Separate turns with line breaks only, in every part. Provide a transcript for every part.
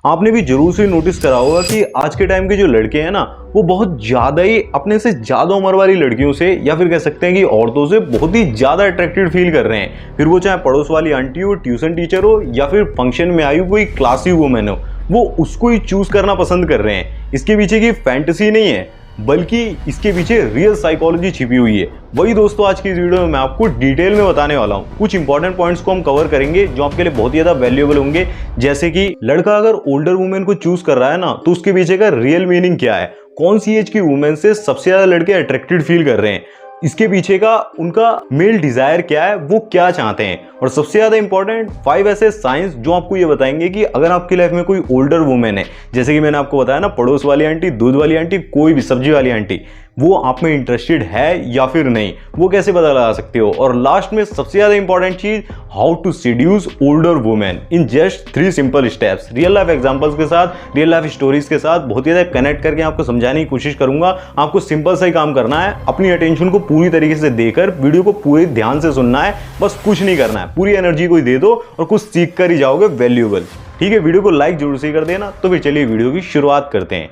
आपने भी जरूर से नोटिस करा होगा कि आज के टाइम के जो लड़के हैं ना, वो बहुत ज्यादा ही अपने से ज्यादा उम्र वाली लड़कियों से या फिर कह सकते हैं कि औरतों से बहुत ही ज्यादा अट्रैक्टेड फील कर रहे हैं। फिर वो चाहे पड़ोस वाली आंटी हो, ट्यूशन टीचर हो या फिर फंक्शन में आई कोई क्लासी वुमेन हो, वो उसको ही चूज करना पसंद कर रहे हैं। इसके पीछे की फैंटेसी नहीं है, बल्कि इसके पीछे रियल साइकोलॉजी छिपी हुई है। वही दोस्तों आज की इस वीडियो में मैं आपको डिटेल में बताने वाला हूँ। कुछ इंपॉर्टेंट पॉइंट्स को हम कवर करेंगे जो आपके लिए बहुत ही ज्यादा वैल्यूएबल होंगे। जैसे कि लड़का अगर ओल्डर वुमेन को चूज कर रहा है ना, तो उसके पीछे का रियल मीनिंग क्या है, कौन सी एज की वुमेन से सबसे ज्यादा लड़के अट्रैक्टेड फील कर रहे हैं, इसके पीछे का उनका मेल डिजायर क्या है, वो क्या चाहते हैं, और सबसे ज्यादा इंपॉर्टेंट 5 ऐसे साइंस जो आपको ये बताएंगे कि अगर आपकी लाइफ में कोई ओल्डर वुमेन है, जैसे कि मैंने आपको बताया ना, पड़ोस वाली आंटी, दूध वाली आंटी, कोई भी सब्जी वाली आंटी, वो आप में इंटरेस्टेड है या फिर नहीं, वो कैसे पता लगा सकते हो। और लास्ट में सबसे ज्यादा इंपॉर्टेंट चीज, how to seduce older women in just 3 simple steps. Real life examples के साथ, रियल लाइफ स्टोरीज के साथ बहुत ही ज्यादा कनेक्ट करके आपको समझाने की कोशिश करूंगा। आपको सिंपल सा ही काम करना है, अपनी अटेंशन को पूरी तरीके से देकर वीडियो को पूरे ध्यान से सुनना है, बस कुछ नहीं करना है, पूरी एनर्जी को दे दो और कुछ सीख कर ही जाओगे वैल्यूएबल। ठीक है, वीडियो को लाइक जरूर से कर देना। तो फिर चलिए वीडियो की शुरुआत करते हैं।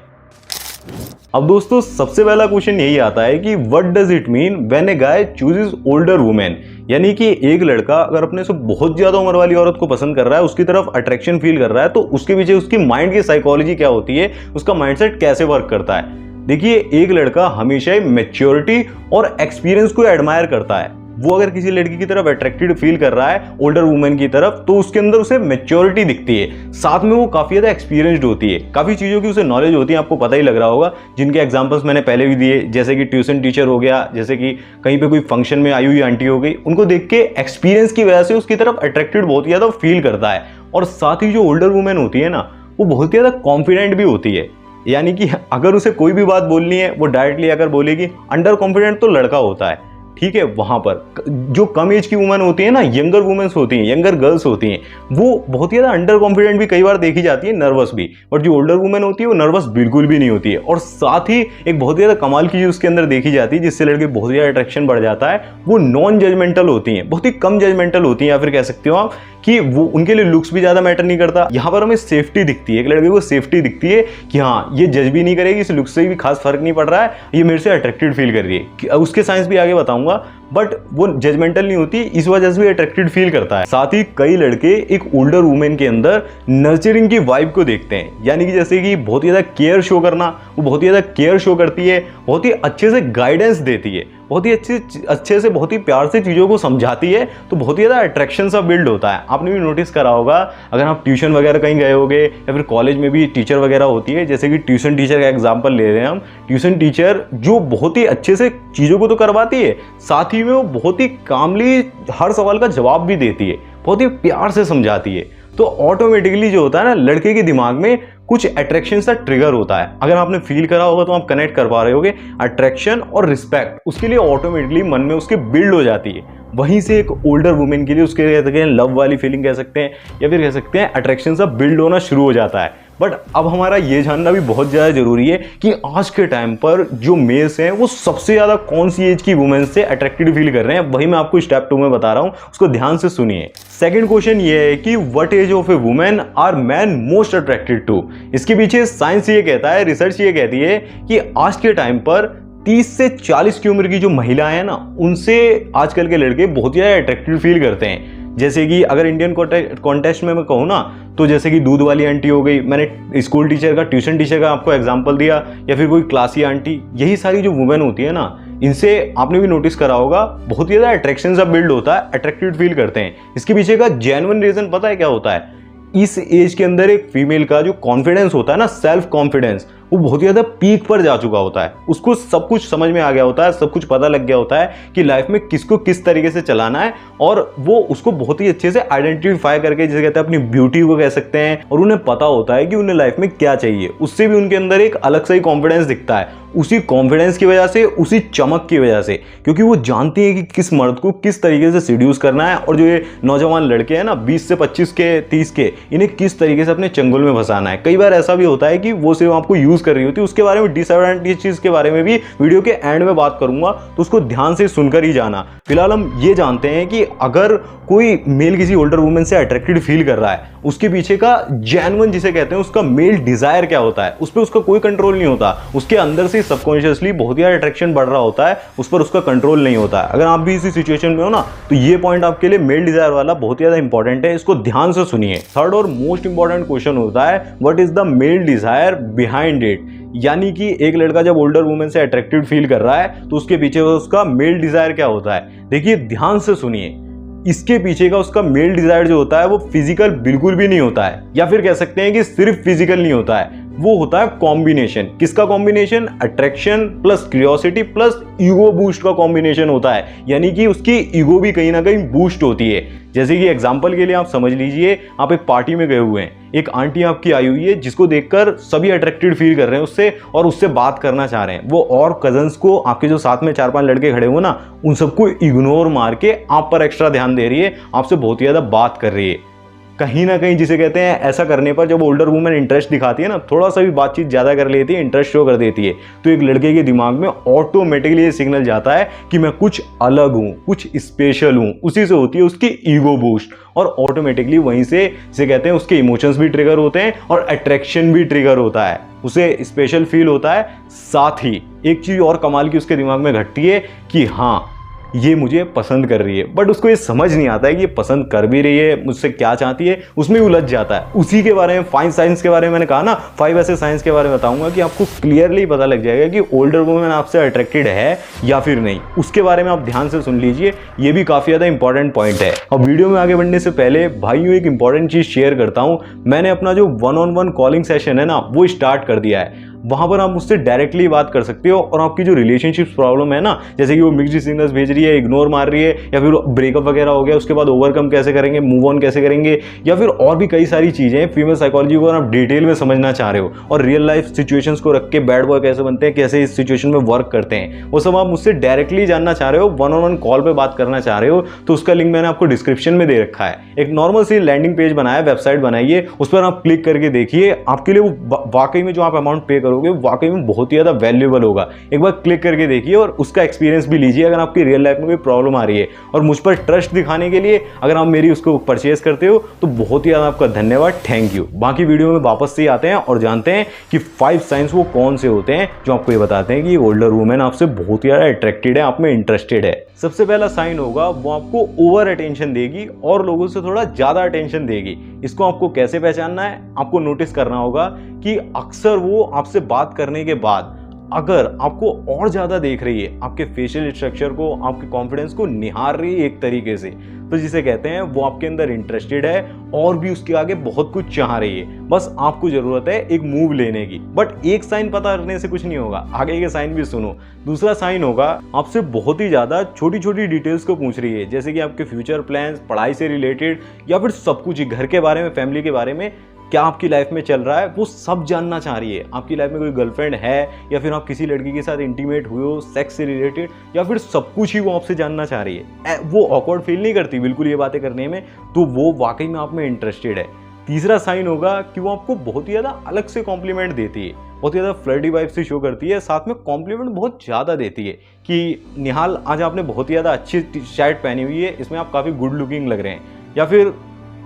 अब दोस्तों सबसे पहला क्वेश्चन यही आता है कि what does it mean when A guy chooses older women. यानी कि एक लड़का अगर अपने से बहुत ज्यादा उम्र वाली औरत को पसंद कर रहा है, उसकी तरफ अट्रैक्शन फील कर रहा है, तो उसके पीछे उसकी माइंड की साइकोलॉजी क्या होती है, उसका माइंडसेट कैसे वर्क करता है। देखिए, एक लड़का हमेशा मैच्योरिटी और एक्सपीरियंस को एडमायर करता है। वो अगर किसी लड़की की तरफ अट्रैक्टेड फील कर रहा है, ओल्डर वुमेन की तरफ, तो उसके अंदर उसे मैच्योरिटी दिखती है, साथ में वो काफी ज्यादा एक्सपीरियंस्ड होती है, काफी चीजों की उसे नॉलेज होती है। आपको पता ही लग रहा होगा, जिनके एग्जांपल्स मैंने पहले भी दिए, जैसे कि ट्यूशन टीचर हो गया, जैसे कि कहीं पे कोई फंक्शन में आई हुई आंटी हो गई, उनको देख के एक्सपीरियंस की वजह से उसकी तरफ अट्रैक्टेड बहुत ज्यादा फील करता है। और साथ ही जो ओल्डर वुमेन होती है ना, वो बहुत ज्यादा कॉन्फिडेंट भी होती है। यानी कि अगर उसे कोई भी बात बोलनी है, वो डायरेक्टली आकर बोलेगी। अंडर कॉन्फिडेंट तो लड़का होता है, ठीक है। वहां पर जो कम एज की वुमेन होती है ना, यंगर वुमेन्स होती हैं, यंगर गर्ल्स होती हैं, वो बहुत ही ज्यादा अंडर कॉन्फिडेंट भी कई बार देखी जाती है, नर्वस भी। और जो ओल्डर वुमेन होती है वो नर्वस बिल्कुल भी नहीं होती है। और साथ ही एक बहुत ज्यादा कमाल की चीज उसके अंदर देखी जाती है, जिससे लड़के बहुत ज्यादा अट्रैक्शन बढ़ जाता है, वो नॉन जजमेंटल होती हैं, बहुत ही कम जजमेंटल होती हैं। या फिर कह सकते हो आप कि वो उनके लिए लुक्स भी ज्यादा मैटर नहीं करता। यहाँ पर हमें सेफ्टी दिखती है, एक लड़के को सेफ्टी दिखती है कि हाँ, ये जज भी नहीं करेगी, इस लुक्स से भी खास फर्क नहीं पड़ रहा है, ये मेरे से अट्रैक्टेड फील कर रही है। उसके साइंस भी आगे बताऊंगा, बट वो जजमेंटल नहीं होती, इस वजह से भी अट्रैक्टेड फील करता है। साथ ही कई लड़के एक ओल्डर वुमेन के अंदर नर्चरिंग की वाइब को देखते हैं, यानी कि जैसे कि बहुत ही ज्यादा केयर शो करना, वो बहुत ही ज्यादा केयर शो करती है, बहुत ही अच्छे से गाइडेंस देती है, बहुत ही अच्छे से बहुत ही प्यार से चीज़ों को समझाती है, तो बहुत ही ज़्यादा अट्रैक्शन सा बिल्ड होता है। आपने भी नोटिस करा होगा, अगर आप ट्यूशन वगैरह कहीं गए होगे या फिर कॉलेज में भी टीचर वगैरह होती है, जैसे कि ट्यूशन टीचर का एग्जांपल ले रहे हैं हम। ट्यूशन टीचर जो बहुत ही अच्छे से चीज़ों को तो करवाती है, साथ ही में वो बहुत ही कामली हर सवाल का जवाब भी देती है, बहुत ही प्यार से समझाती है। तो ऑटोमेटिकली जो होता है ना, लड़के के दिमाग में कुछ अट्रैक्शन सा ट्रिगर होता है। अगर आपने फील करा होगा तो आप कनेक्ट कर पा रहे होगे, अट्रैक्शन और रिस्पेक्ट उसके लिए ऑटोमेटिकली मन में उसके बिल्ड हो जाती है। वहीं से एक ओल्डर वुमेन के लिए उसके कह सकते हैं लव वाली फीलिंग कह सकते हैं, या फिर कह सकते हैं अट्रैक्शन सा बिल्ड होना शुरू हो जाता है। बट अब हमारा ये जानना भी बहुत ज़्यादा जरूरी है कि आज के टाइम पर जो मेल्स हैं, वो सबसे ज़्यादा कौन सी एज की वुमेन से अट्रैक्टेड फील कर रहे हैं। वही मैं आपको स्टेप 2 में बता रहा हूँ, उसको ध्यान से सुनिए। सेकंड क्वेश्चन ये है कि what age of a women are man most attracted to. इसके पीछे साइंस ये कहता है, रिसर्च ये कहती है कि आज के टाइम पर 30 से 40 की उम्र की जो महिलाएं हैं ना, उनसे आजकल के लड़के बहुत ज़्यादा अट्रैक्टेड फील करते हैं। जैसे कि अगर इंडियन कॉन्टेक्स्ट में मैं कहूँ ना, तो जैसे कि दूध वाली आंटी हो गई, मैंने स्कूल टीचर का, ट्यूशन टीचर का आपको एग्जांपल दिया, या फिर कोई क्लासी आंटी, यही सारी जो वुमेन होती है ना, इनसे आपने भी नोटिस करा होगा, बहुत ही ज़्यादा अट्रैक्शन सा बिल्ड होता है, अट्रैक्टेड फील करते हैं। इसके पीछे का जेन्युइन रीजन पता है क्या होता है? इस एज के अंदर एक फीमेल का जो कॉन्फिडेंस होता है ना, सेल्फ कॉन्फिडेंस, वो बहुत ज़्यादा पीक पर जा चुका होता है। उसको सब कुछ समझ में आ गया होता है, सब कुछ पता लग गया होता है कि लाइफ में किसको किस तरीके से चलाना है, और वो उसको बहुत ही अच्छे से आइडेंटिफाई करके, जिसे कहते हैं अपनी ब्यूटी को कह सकते हैं, और उन्हें पता होता है कि उन्हें लाइफ में क्या चाहिए। उससे भी उनके अंदर एक अलग सा ही कॉन्फिडेंस दिखता है, उसी कॉन्फिडेंस की वजह से, उसी चमक की वजह से, क्योंकि वो जानती है कि किस मर्द को किस तरीके से सीड्यूस करना है। और जो ये नौजवान लड़के हैं ना, 20 से 25 के, 30 के, इन्हें किस तरीके से अपने चंगुल में फंसाना है। कई बार ऐसा भी होता है कि वो सिर्फ आपको यूज कर रही होती है, उसके बारे में डिसएडवांटेज के बारे में भी वीडियो के एंड में बात करूंगा, तो उसको ध्यान से सुनकर ही जाना। फिलहाल हम ये जानते हैं कि अगर कोई मेल किसी ओल्डर वुमेन से अट्रैक्टेड फील कर रहा है उसके पीछे का जेन्युइन जिसे कहते हैं उसका मेल डिजायर क्या होता है, उस पर उसका कोई कंट्रोल नहीं होता। उसके अंदर से सबकॉन्शियसली बहुत ही अट्रैक्शन बढ़ रहा होता है, उस पर उसका कंट्रोल नहीं होता है। अगर आप भी इसी सिचुएशन में हो ना, तो ये पॉइंट आपके लिए मेल डिजायर वाला बहुत ही ज्यादा इंपॉर्टेंट है, इसको ध्यान से सुनिए। थर्ड और मोस्ट इंपॉर्टेंट क्वेश्चन होता है what is the male desire behind it, यानी कि एक लड़का जब ओल्डर वुमेन से अट्रैक्टेड फील कर रहा है तो उसके पीछे उसका मेल डिजायर क्या होता है। देखिए ध्यान से सुनिए, इसके पीछे का उसका मेल डिजायर जो होता है वो फिजिकल बिल्कुल भी नहीं होता है, या फिर कह सकते हैं कि सिर्फ फिजिकल नहीं होता है, वो होता है कॉम्बिनेशन। किसका combination? Attraction plus curiosity plus ego boost का कॉम्बिनेशन होता है, यानी कि उसकी ईगो भी कहीं ना कहीं बूस्ट होती है। जैसे कि एग्जांपल के लिए आप समझ लीजिए, आप एक पार्टी में गए हुए हैं, एक आंटी आपकी आई हुई है जिसको देखकर सभी अट्रैक्टेड फील कर रहे हैं उससे और उससे बात करना चाह रहे हैं। वो और कजन्स को, आपके जो साथ में 4-5 लड़के खड़े हुए ना, उन सबको इग्नोर मार के आप पर एक्स्ट्रा ध्यान दे रही है, आपसे बहुत ही ज्यादा बात कर रही है। कहीं ना कहीं जिसे कहते हैं, ऐसा करने पर जब ओल्डर वुमेन इंटरेस्ट दिखाती है ना, थोड़ा सा भी बातचीत ज्यादा कर लेती है, इंटरेस्ट शो कर देती है, तो एक लड़के के दिमाग में ऑटोमेटिकली ये सिग्नल जाता है कि मैं कुछ अलग हूं, कुछ स्पेशल हूं। उसी से होती है उसकी ईगो बूस्ट, और ऑटोमेटिकली वहीं से जिसे कहते हैं उसके इमोशंस भी ट्रिगर होते हैं और अट्रैक्शन भी ट्रिगर होता है, उसे स्पेशल फील होता है। साथ ही एक चीज और कमाल की उसके दिमाग में घटती है कि हाँ ये मुझे पसंद कर रही है, बट उसको ये समझ नहीं आता है कि ये पसंद कर भी रही है, मुझसे क्या चाहती है, उसमें उलझ जाता है। उसी के बारे में 5 साइंस के बारे में मैंने कहा ना, 5 ऐसे साइंस के बारे में बताऊंगा कि आपको क्लियरली पता लग जाएगा कि ओल्डर वुमेन आपसे अट्रैक्टेड है या फिर नहीं। उसके बारे में आप ध्यान से सुन लीजिए, ये भी काफी ज्यादा इंपॉर्टेंट पॉइंट है। और वीडियो में आगे बढ़ने से पहले भाइयों एक इंपॉर्टेंट चीज शेयर करता हूं, मैंने अपना जो 1-on-1 कॉलिंग सेशन है ना वो स्टार्ट कर दिया है। वहां पर आप मुझसे डायरेक्टली बात कर सकते हो और आपकी जो रिलेशनशिप प्रॉब्लम है ना, जैसे कि वो मिक्स्ड सिग्नल्स भेज रही है, इग्नोर मार रही है, या फिर ब्रेकअप वगैरह हो गया, उसके बाद ओवरकम कैसे करेंगे, मूव ऑन कैसे करेंगे, या फिर और भी कई सारी चीजें फीमेल साइकोलॉजी को आप डिटेल में समझना चाह रहे हो और रियल लाइफ सिचुएशंस को रख के बैड बॉय कैसे बनते हैं, कैसे इस सिचुएशन में वर्क करते हैं, वो सब आप मुझसे डायरेक्टली जानना चाह रहे हो, 1-on-1 कॉल पे बात करना चाह रहे हो, तो उसका लिंक मैंने आपको डिस्क्रिप्शन में दे रखा है। एक नॉर्मल सी लैंडिंग पेज बनाया, वेबसाइट बनाइए, उस पर आप क्लिक करके देखिए, आपके लिए वो वाकई में जो आप अमाउंट पे करोगे वाकई में बहुत ही ज्यादा वैल्यूएबल होगा। एक बार क्लिक करके देखिए और उसका एक्सपीरियंस भी लीजिए अगर आपकी रियल लाइफ में कोई प्रॉब्लम आ रही है। और मुझ पर ट्रस्ट दिखाने के लिए अगर आप मेरी उसको परचेज करते हो तो बहुत ही ज्यादा आपका धन्यवाद, थैंक यू। बाकी वीडियो में वापस से आते हैं और जानते हैं कि 5 साइंस वो कौन से होते हैं जो आपको ये बताते हैं कि ओल्डर वुमेन आपसे बहुत ही ज्यादा अट्रैक्टेड है, आप में इंटरेस्टेड है। सबसे पहला साइन होगा वो आपको ओवर अटेंशन देगी और लोगों से थोड़ा ज्यादा अटेंशन देगी। इसको आपको कैसे पहचानना है? आपको नोटिस करना होगा कि अक्सर वो आपसे बात करने के बाद अगर आपको और ज्यादा देख रही है, आपके फेशियल स्ट्रक्चर को, आपके कॉन्फिडेंस को निहार रही है एक तरीके से, तो जिसे कहते हैं वो आपके अंदर इंटरेस्टेड है और भी उसके आगे बहुत कुछ चाह रही है। बस आपको जरूरत है एक मूव लेने की। बट एक साइन पता करने से कुछ नहीं होगा, आगे के साइन भी सुनो। दूसरा साइन होगा आपसे बहुत ही ज्यादा छोटी छोटी डिटेल्स को पूछ रही है, जैसे कि आपके फ्यूचर प्लान्स, पढ़ाई से रिलेटेड, या फिर सब कुछ, घर के बारे में, फैमिली के बारे में, क्या आपकी लाइफ में चल रहा है वो सब जानना चाह रही है। आपकी लाइफ में कोई गर्लफ्रेंड है या फिर आप किसी लड़की के साथ इंटीमेट हुए हो, सेक्स से रिलेटेड, या फिर सब कुछ ही वो आपसे जानना चाह रही है। वो ऑकवर्ड फील नहीं करती बिल्कुल ये बातें करने में, तो वो वाकई में आप में इंटरेस्टेड है। तीसरा साइन होगा कि वो आपको बहुत ही ज्यादा अलग से कॉम्प्लीमेंट देती है, बहुत ही ज्यादा फ्लर्टी वाइब से शो करती है, साथ में कॉम्प्लीमेंट बहुत ज्यादा देती है कि निहाल आज आपने बहुत ही ज्यादा अच्छी शर्ट पहनी हुई है, इसमें आप काफी गुड लुकिंग लग रहे हैं, या फिर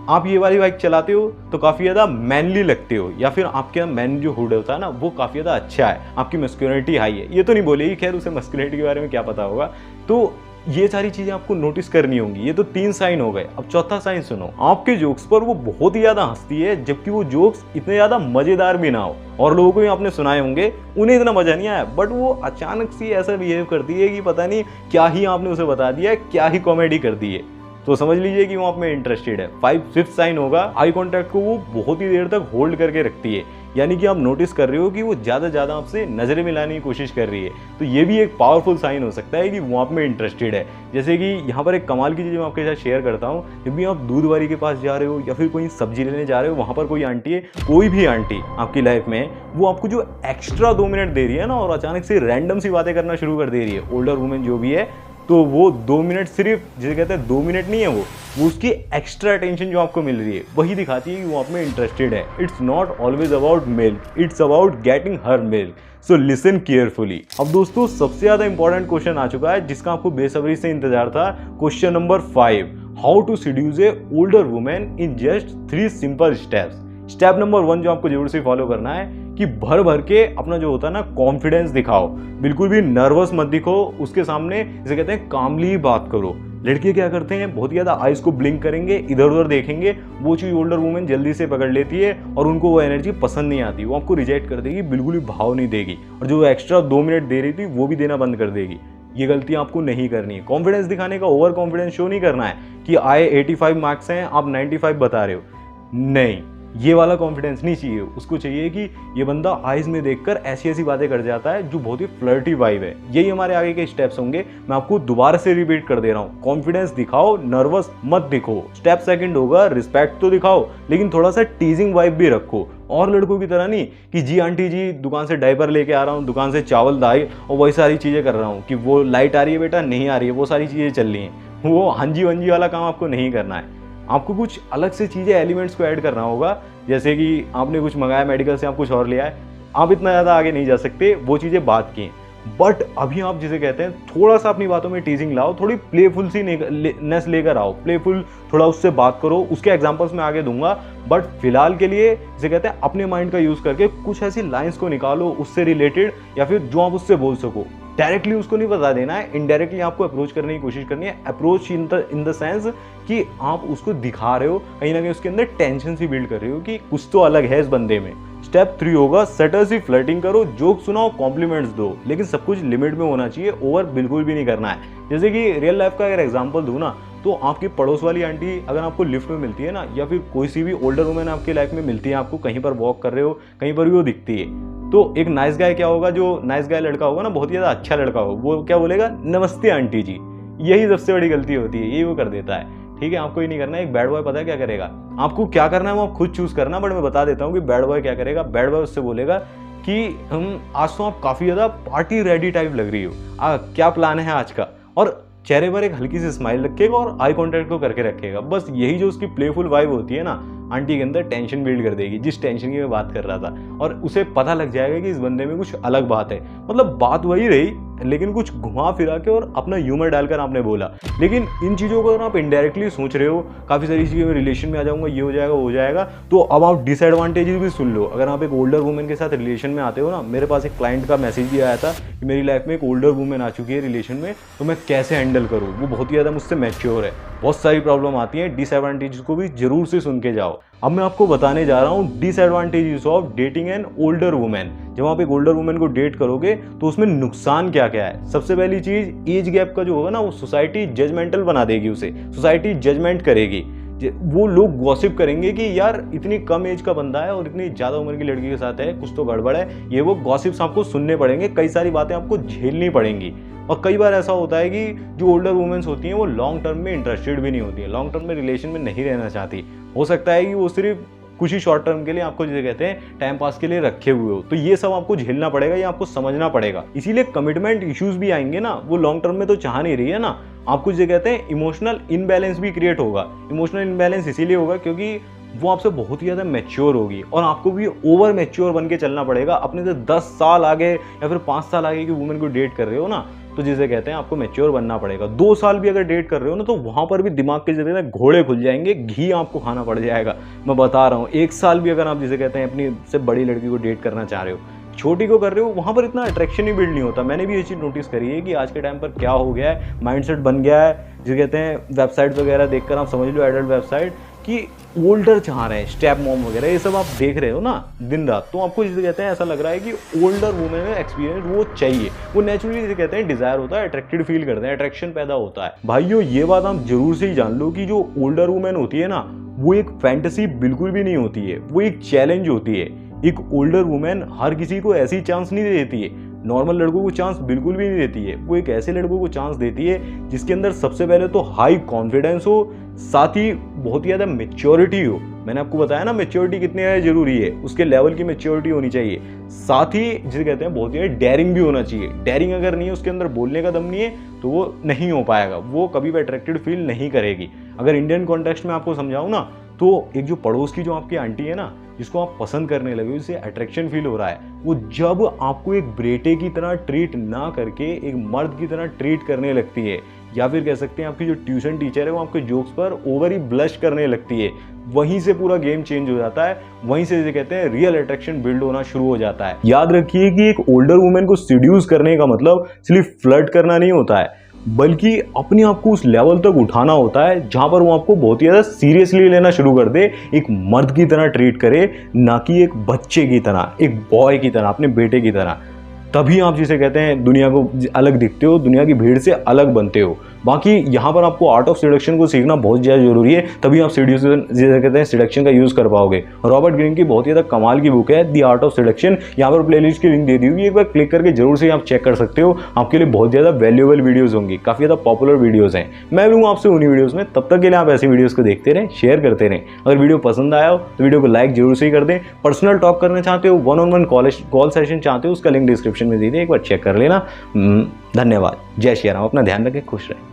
आप ये वाली बाइक चलाते हो तो काफ़ी ज़्यादा मैनली लगते हो, या फिर आपके मैन जो हुड होता है ना वो काफ़ी ज़्यादा अच्छा है, आपकी मस्कुलिनिटी हाई है। ये तो नहीं बोलेगी, खैर उसे मस्कुलिनिटी के बारे में क्या पता होगा। तो ये सारी चीज़ें आपको नोटिस करनी होंगी। ये तो 3 साइन हो गए। अब चौथा साइन सुनो, आपके जोक्स पर वो बहुत ही ज़्यादा हंसती है, जबकि वो जोक्स इतने ज़्यादा मज़ेदार भी ना हो। और लोगों को भी आपने सुनाए होंगे, उन्हें इतना मज़ा नहीं आया, बट वो अचानक से ऐसा बिहेव करती है कि पता नहीं क्या ही आपने उसे बता दिया, क्या ही कॉमेडी कर दी है, तो समझ लीजिए कि वो आप में इंटरेस्टेड है। 5th साइन होगा आई कांटेक्ट को वो बहुत ही देर तक होल्ड करके रखती है, यानी कि आप नोटिस कर रहे हो कि वो ज़्यादा आपसे नज़रें मिलाने की कोशिश कर रही है। तो ये भी एक पावरफुल साइन हो सकता है कि वो आप में इंटरेस्टेड है। जैसे कि यहाँ पर एक कमाल की चीज़ मैं आपके साथ शेयर करता हूँ, जब भी आप दूध वाली के पास जा रहे हो या फिर कोई सब्जी लेने जा रहे हो, वहाँ पर कोई आंटी है, कोई भी आंटी आपकी लाइफ में, वो आपको जो एक्स्ट्रा 2 मिनट दे रही है ना और अचानक से रैंडम सी बातें करना शुरू कर दे रही है, ओल्डर वुमेन जो भी है, तो वो 2 मिनट सिर्फ, जिसे कहते हैं 2 मिनट नहीं है, वो उसकी एक्स्ट्रा अटेंशन जो आपको मिल रही है वही दिखाती है कि वो आप में इंटरेस्टेड है। It's not always about milk, it's about getting her milk, so listen carefully. अब दोस्तों सबसे ज्यादा इंपॉर्टेंट क्वेश्चन आ चुका है जिसका आपको बेसब्री से इंतजार था। Question number 5, how to seduce a older women in just 3 simple steps. Step number 1 जो आपको जरूर से फॉलो करना है कि भर भर के अपना जो होता है ना कॉन्फिडेंस दिखाओ, बिल्कुल भी नर्वस मत दिखो उसके सामने, जिसे कहते हैं कामली बात करो। लड़के क्या करते हैं, बहुत ज्यादा आइज को ब्लिंक करेंगे, इधर उधर देखेंगे, वो चीज ओल्डर वुमेन जल्दी से पकड़ लेती है और उनको वो एनर्जी पसंद नहीं आती, वो आपको रिजेक्ट कर देगी, बिल्कुल भी भाव नहीं देगी, और जो एक्स्ट्रा 2 मिनट दे रही थी वो भी देना बंद कर देगी। ये गलती आपको नहीं करनी है। कॉन्फिडेंस दिखाने का ओवर कॉन्फिडेंस शो नहीं करना है कि आए 85 मार्क्स हैं आप 95 बता रहे हो, नहीं, ये वाला कॉन्फिडेंस नहीं चाहिए। उसको चाहिए कि ये बंदा आइज में देखकर ऐसी ऐसी बातें कर जाता है जो बहुत ही फ्लर्टी वाइब है। यही हमारे आगे के स्टेप्स होंगे, मैं आपको दोबारा से रिपीट कर दे रहा हूँ। कॉन्फिडेंस दिखाओ, नर्वस मत दिखो। स्टेप सेकंड होगा, रिस्पेक्ट तो दिखाओ लेकिन थोड़ा सा टीजिंग वाइब भी रखो, और लड़कों की तरह नहीं कि जी आंटी जी दुकान से डायपर लेके आ रहा हूँ, दुकान से चावल दाल और वही सारी चीज़ें कर रहा हूँ कि वो लाइट आ रही है बेटा, नहीं आ रही है, वो सारी चीज़ें चल रही हैं। वो हंजी वंजी वाला काम आपको नहीं करना है। आपको कुछ अलग से चीज़ें एलिमेंट्स को ऐड करना होगा, जैसे कि आपने कुछ मंगाया मेडिकल से, आप कुछ और ले आए, आप इतना ज़्यादा आगे नहीं जा सकते, वो चीज़ें बात की। बट अभी आप जिसे कहते हैं थोड़ा सा अपनी बातों में टीजिंग लाओ, थोड़ी प्लेफुल सी नेस लेकर आओ, प्लेफुल थोड़ा उससे बात करो। उसके एग्जांपल्स मैं आगे दूंगा, बट फिलहाल के लिए जिसे कहते हैं अपने माइंड का यूज़ करके कुछ ऐसी लाइंस को निकालो उससे रिलेटेड, या फिर जो आप उससे बोल सको। डायरेक्टली उसको नहीं बता देना है, इनडायरेक्टली आपको अप्रोच करने की कोशिश करनी है। अप्रोच इन द सेंस कि आप उसको दिखा रहे हो, कहीं ना कहीं उसके अंदर टेंशन सी बिल्ड कर रहे हो कि कुछ तो अलग है इस बंदे में। स्टेप 3 होगा, सटल सी फ्लर्टिंग करो, जोक सुनाओ, कॉम्प्लीमेंट्स दो, लेकिन सब कुछ लिमिट में होना चाहिए, ओवर बिल्कुल भी नहीं करना है। जैसे कि रियल लाइफ का अगर एग्जांपल दूं ना, तो आपकी पड़ोस वाली आंटी अगर आपको लिफ्ट में मिलती है ना, या फिर कोई सी भी ओल्डर वुमेन आपकी लाइफ में मिलती है, आपको कहीं पर वॉक कर रहे हो, कहीं पर भी वो दिखती है, तो एक नाइस गाय क्या होगा, जो नाइस गाय लड़का होगा ना, बहुत ही ज़्यादा अच्छा लड़का होगा, वो क्या बोलेगा, नमस्ते आंटी जी। यही सबसे बड़ी गलती होती है, यही वो कर देता है। ठीक है, आपको ये नहीं करना है। एक बैड बॉय पता है क्या करेगा, आपको क्या करना है वो आप खुद चूज करना, बट मैं बता देता हूँ कि बैड बॉय क्या करेगा। बैड बॉय उससे बोलेगा कि हम आज तो आप काफ़ी ज़्यादा पार्टी रेडी टाइप लग रही हो, क्या प्लान है आज का, और चेहरे पर एक हल्की सी स्माइल रखेगा और आई कांटेक्ट को करके रखेगा। बस यही जो उसकी प्लेफुल वाइब होती है ना, आंटी के अंदर टेंशन बिल्ड कर देगी, जिस टेंशन की मैं बात कर रहा था, और उसे पता लग जाएगा कि इस बंदे में कुछ अलग बात है। मतलब बात वही रही लेकिन कुछ घुमा फिरा के और अपना ह्यूमर डालकर आपने बोला। लेकिन इन चीज़ों को अगर आप इनडायरेक्टली सोच रहे हो, काफ़ी सारी चीज़ें में रिलेशन में आ जाऊंगा, ये हो जाएगा वो हो जाएगा, तो अब आप डिसएडवांटेजेस भी सुन लो। अगर आप एक ओल्डर वुमेन के साथ रिलेशन में आते हो ना, मेरे पास एक क्लाइंट का मैसेज भी आया था कि मेरी लाइफ में एक ओल्डर वुमेन आ चुकी है रिलेशन में, तो मैं कैसे हैंडल करूँ। वो बहुत ही ज़्यादा मुझसे मैच्योर है, बहुत सारी प्रॉब्लम आती है। डिसएडवांटेजेस को भी जरूर से सुन के जाओ। अब मैं आपको बताने जा रहा हूँ disadvantages of dating an older women. जब आप एक ओल्डर वुमेन को डेट करोगे तो उसमें नुकसान क्या क्या है। सबसे पहली चीज, एज गैप का जो होगा ना, वो सोसाइटी जजमेंटल बना देगी उसे, सोसाइटी जजमेंट करेगी। वो लोग गॉसिप करेंगे कि यार इतनी कम एज का बंदा है और इतनी ज़्यादा उम्र की लड़की के साथ है, कुछ तो गड़बड़ है। ये वो गॉसिप्स आपको सुनने पड़ेंगे, कई सारी बातें आपको झेलनी पड़ेंगी। और कई बार ऐसा होता है कि जो ओल्डर वुमेन्स होती हैं वो लॉन्ग टर्म में इंटरेस्टेड भी नहीं होती है, लॉन्ग टर्म में रिलेशन में नहीं रहना चाहती। हो सकता है कि वो सिर्फ कुछ ही शॉर्ट टर्म के लिए आपको जिसे कहते हैं टाइम पास के लिए रखे हुए हो। तो ये सब आपको झेलना पड़ेगा, ये आपको समझना पड़ेगा। इसीलिए कमिटमेंट इश्यूज भी आएंगे ना, वो लॉन्ग टर्म में तो चाह नहीं रही है ना। आपको जिसे कहते हैं इमोशनल इनबैलेंस भी क्रिएट होगा। इमोशनल इनबैलेंस इसीलिए होगा क्योंकि वो आपसे बहुत ही ज़्यादा मैच्योर होगी और आपको भी ओवर मैच्योर बन के चलना पड़ेगा। अपने से 10 साल आगे या फिर 5 साल आगे की वुमेन को डेट कर रहे हो ना, तो जिसे कहते हैं आपको मैच्योर बनना पड़ेगा। 2 साल भी अगर डेट कर रहे हो ना, तो वहाँ पर भी दिमाग के जरिए घोड़े खुल जाएंगे, घी आपको खाना पड़ जाएगा। मैं बता रहा हूँ, 1 साल भी अगर आप जिसे कहते हैं अपनी से बड़ी लड़की को डेट करना चाह रहे हो, छोटी को कर रहे हो, वहाँ पर इतना अट्रैक्शन ही बिल्ड नहीं होता। मैंने भी ये चीज़ नोटिस करी है कि आज के टाइम पर क्या हो गया है, माइंडसेट बन गया है। जिसे कहते हैं वेबसाइट वगैरह देखकर आप समझ लो, एडल्ट वेबसाइट, कि ओल्डर चाह रहे हैं, स्टेप मॉम वगैरह, ये सब आप देख रहे हो ना दिन रात, तो आपको जिसे कहते हैं ऐसा लग रहा है कि ओल्डर वुमेन में एक्सपीरियंस वो चाहिए। वो नेचुरली जिसे कहते हैं डिजायर होता है, अट्रैक्टेड फील करते हैं, अट्रैक्शन पैदा होता है। भाइयों ये बात आप जरूर से ही जान लो कि जो ओल्डर वुमेन होती है ना, वो एक फैंटेसी बिल्कुल भी नहीं होती है, वो एक चैलेंज होती है। एक ओल्डर वुमेन हर किसी को ऐसी चांस नहीं देती है, नॉर्मल लड़कों को चांस बिल्कुल भी नहीं देती है। वो एक ऐसे लड़कों को चांस देती है जिसके अंदर सबसे पहले तो हाई कॉन्फिडेंस हो, साथ ही बहुत ही ज़्यादा मेच्योरिटी हो। मैंने आपको बताया ना मेच्योरिटी कितनी ज़्यादा जरूरी है, उसके लेवल की मेच्योरिटी होनी चाहिए। साथ ही जिसे कहते हैं बहुत ही डेयरिंग भी होना चाहिए। डेयरिंग अगर नहीं है, उसके अंदर बोलने का दम नहीं है, तो वो नहीं हो पाएगा, वो कभी भी अट्रैक्टेड फील नहीं करेगी। अगर इंडियन कॉन्टेक्स्ट में आपको समझाऊं ना, तो एक जो पड़ोस की जो आपकी आंटी है ना, जिसको आप पसंद करने लगे, उससे अट्रैक्शन फील हो रहा है, वो जब आपको एक बेटे की तरह ट्रीट ना करके एक मर्द की तरह ट्रीट करने लगती है, या फिर कह सकते हैं आपकी जो ट्यूशन टीचर है वो आपके जोक्स पर ओवर ही ब्लश करने लगती है, वहीं से पूरा गेम चेंज हो जाता है। वहीं से जिसे कहते हैं रियल अट्रैक्शन बिल्ड होना शुरू हो जाता है। याद रखिए कि एक ओल्डर वुमेन को सीड्यूस करने का मतलब सिर्फ फ्लर्ट करना नहीं होता है, बल्कि अपने आप को उस लेवल तक उठाना होता है जहां पर वो आपको बहुत ही ज्यादा सीरियसली लेना शुरू कर दे, एक मर्द की तरह ट्रीट करे, ना कि एक बच्चे की तरह, एक बॉय की तरह, अपने बेटे की तरह। तभी आप जिसे कहते हैं दुनिया को अलग दिखते हो, दुनिया की भीड़ से अलग बनते हो। बाकी यहाँ पर आपको आर्ट ऑफ सिडक्शन को सीखना बहुत ज़्यादा जरूरी है, तभी आप सिडक्शन जिसे कहते हैं सिडक्शन का यूज़ कर पाओगे। रॉबर्ट ग्रीन की बहुत ही ज़्यादा कमाल की बुक है द आर्ट ऑफ सिडक्शन, यहाँ पर प्लेलिस्ट की लिंक दे दी होगी, एक बार क्लिक करके जरूर से आप चेक कर सकते हो। आपके लिए बहुत ज़्यादा वैल्यूएबल वीडियोज़ होंगी, काफ़ी ज़्यादा पॉपुलर वीडियोज़ हैं। मैं मिलूंगा आपसे उन्हीं वीडियोज़ में, तब तक के लिए आप ऐसी वीडियोज़ को देखते रहें, शेयर करते रहें। अगर वीडियो पसंद आया हो तो वीडियो को लाइक जरूर से ही कर दें। पर्सनल टॉक करना चाहते हो, 1-on-1 कॉल सेशन चाहते हो, उसका लिंक डिस्क्रिप्शन में दे दें, एक बार चेक कर लेना। धन्यवाद। जय श्री राम। अपना ध्यान रखें, खुश रहें।